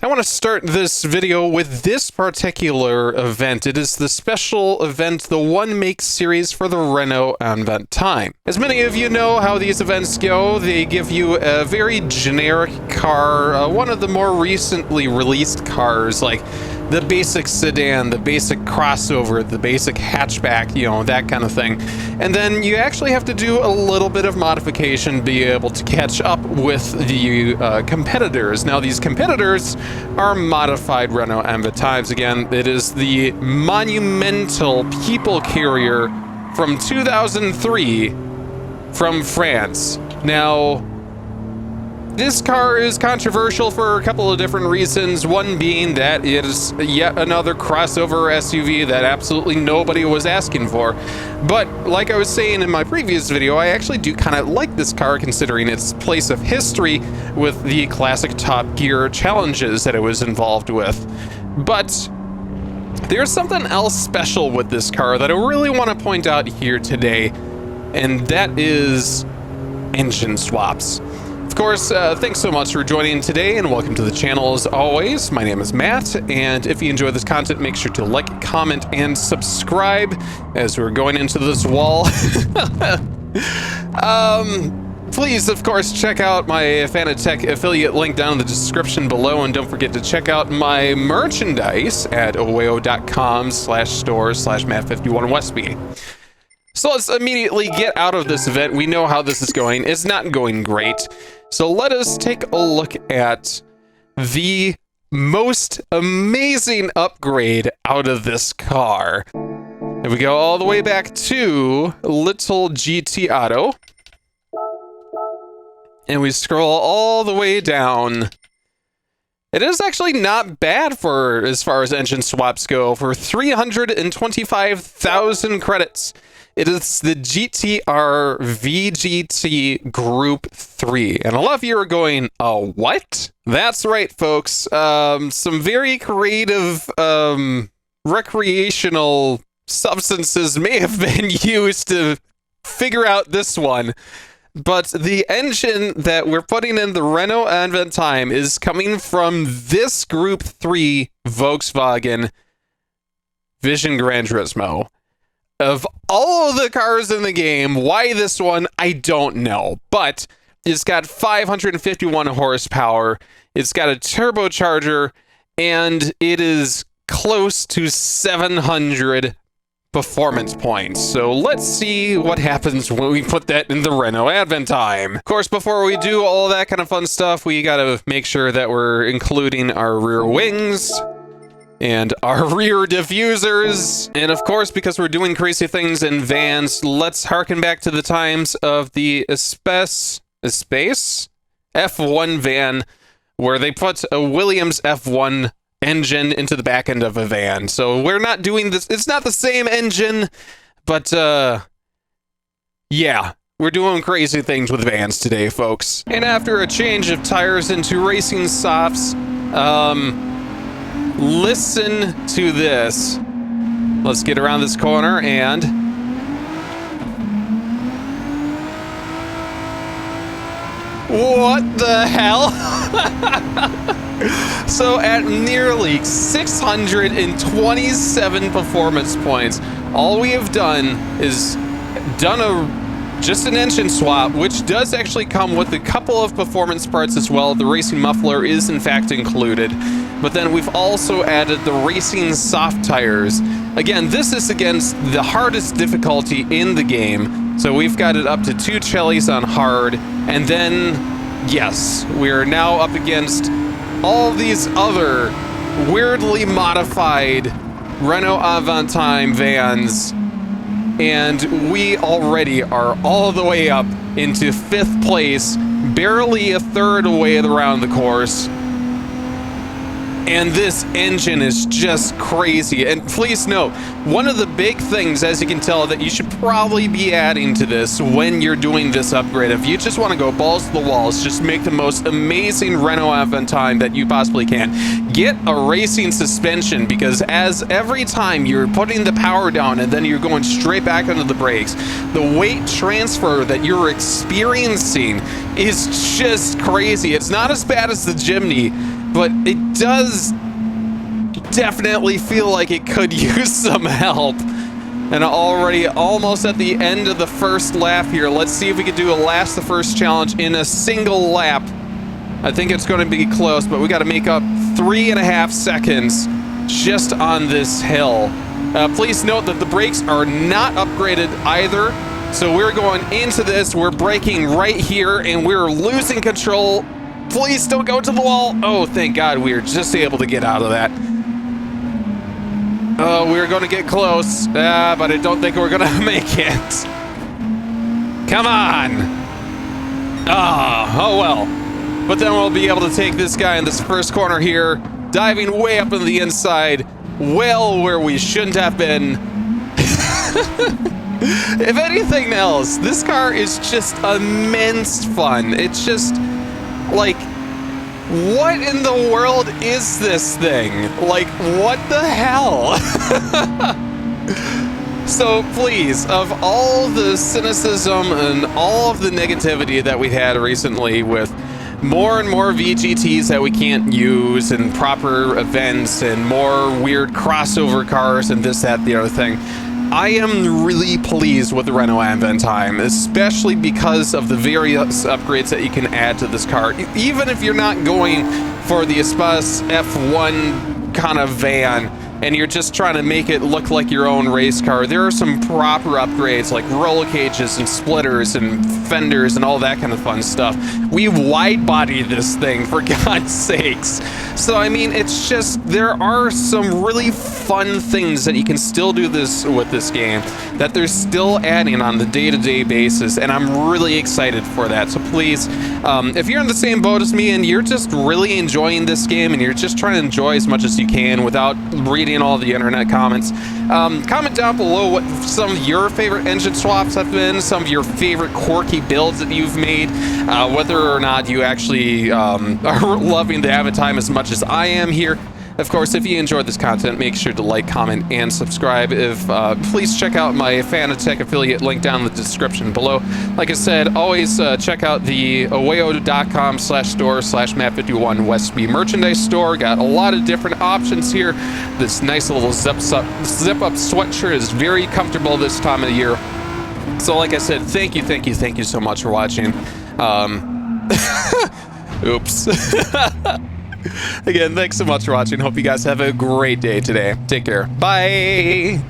I want to start this video with this particular event. It is the special event, the One Make series for the Renault Avantime. As many of you know how these events go, they give you a very generic car, one of the more recently released cars, like the basic sedan, the basic crossover, the basic hatchback, you know, that kind of thing. And then you actually have to do a little bit of modification to be able to catch up with the competitors. Now, these competitors are modified Renault Avantime. Again, it is the monumental people carrier from 2003 from France. Now, this car is controversial for a couple of different reasons, one being that it is yet another crossover SUV that absolutely nobody was asking for. But like I was saying in my previous video, I actually do kind of like this car considering its place of history with the classic Top Gear challenges that it was involved with. But there's something else special with this car that I really want to point out here today, and that is engine swaps. Of course, thanks so much for joining today and welcome to the channel as always. My name is Matt, and if you enjoy this content, make sure to like, comment, and subscribe as we're going into this wall. Please, of course, check out my Fanatec affiliate link down in the description below, and don't forget to check out my merchandise at oweo.com/store/Matt51Westby. So let's immediately get out of this event. We know how this is going. It's not going great. So let us take a look at the most amazing upgrade out of this car. And we go all the way back to Little GT Auto. And we scroll all the way down. It is actually not bad for as far as engine swaps go. For 325,000 credits. It is the GTR VGT Group 3. And a lot of you are going, what? That's right, folks. Some very creative recreational substances may have been used to figure out this one. But the engine that we're putting in the Renault Avantime is coming from this Group 3 Volkswagen Vision Gran Turismo. Of all of the cars in the game, why this one, I don't know. But it's got 551 horsepower, it's got a turbocharger, and it is close to 700 performance points. So let's see what happens when we put that in the Renault Avantime. Of course, before we do all that kind of fun stuff, we gotta make sure that we're including our rear wings and our rear diffusers. And of course, because we're doing crazy things in vans, let's harken back to the times of the Space F1 van, where they put a Williams F1 engine into the back end of a van. So we're not doing this. It's not the same engine, but yeah, we're doing crazy things with vans today, folks. And after a change of tires into racing softs, listen to this. Let's get around this corner and what the hell? So at nearly 627 performance points, all we have done is just an engine swap, which does actually come with a couple of performance parts as well. The racing muffler is in fact included, but then we've also added the racing soft tires. Again, this is against the hardest difficulty in the game, so we've got it up to 2 Chellies on hard, and then yes, we are now up against all these other weirdly modified Renault Avantime vans, and we already are all the way up into 5th place, barely a third way around the course. And this engine is just crazy. And please note, one of the big things, as you can tell, that you should probably be adding to this when you're doing this upgrade, if you just want to go balls to the walls, just make the most amazing Renault Avantime that you possibly can. Get a racing suspension, because as every time you're putting the power down and then you're going straight back onto the brakes, the weight transfer that you're experiencing is just crazy. It's not as bad as the Jimny, but it does definitely feel like it could use some help. And already almost at the end of the first lap here. Let's see if we can do a last the first challenge in a single lap. I think it's going to be close, but we got to make up 3.5 seconds just on this hill. Please note that the brakes are not upgraded either. So we're going into this, we're braking right here, and we're losing control. Please don't go to the wall. Oh, thank God we were just able to get out of that. Oh, we're going to get close, but I don't think we're going to make it. Come on. Oh well. But then we'll be able to take this guy in this first corner here, diving way up in the inside, well where we shouldn't have been. If anything else, this car is just immense fun. It's just like, what in the world is this thing? Like, what the hell? So please, of all the cynicism and all of the negativity that we had recently with more and more VGTs that we can't use and proper events and more weird crossover cars and this, that, the other thing, I am really pleased with the Renault Avantime, especially because of the various upgrades that you can add to this car. Even if you're not going for the Espace F1 kind of van and you're just trying to make it look like your own race car, there are some proper upgrades like roll cages and splitters and fenders and all that kind of fun stuff. We wide-bodied this thing, for God's sakes. So, I mean, it's just, there are some really fun things that you can still do this with this game, that they're still adding on the day-to-day basis, and I'm really excited for that. So please, if you're in the same boat as me and you're just really enjoying this game and you're just trying to enjoy as much as you can without reading all the internet comments, comment down below what some of your favorite engine swaps have been, some of your favorite quirky builds that you've made, whether or not you actually are loving the Avantime as much as I am here. Of course, if you enjoyed this content, make sure to like, comment, and subscribe. Please check out my Fanatec affiliate link down in the description below. Like I said, always check out the aweo.com/store/Matt51 Westby merchandise store. Got a lot of different options here. This nice little zip-up sweatshirt is very comfortable this time of the year. So like I said, thank you so much for watching. Oops. Again, thanks so much for watching. Hope you guys have a great day today. Take care. Bye.